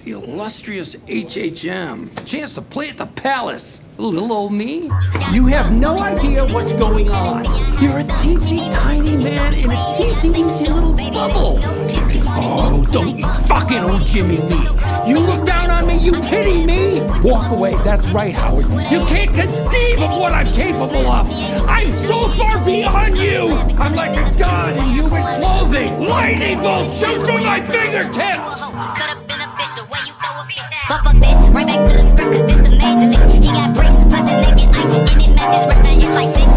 The illustrious HHM. Chance to play at the Palace. Little old me. You have no idea what's going on. You're a teensy tiny man in a teensy weensy little bubble. Oh, don't you fucking old Jimmy me. You look down on me, you pity me. Walk away, that's right, Howard. You can't conceive of what I'm capable of. I'm so far beyond you. I'm like a god in human clothing. Lightning bolts shoot from my fingertips. But fuck that, right back to the script, cause this a major league. He got bricks, plus his name get icy, and it matches rest. Now it's like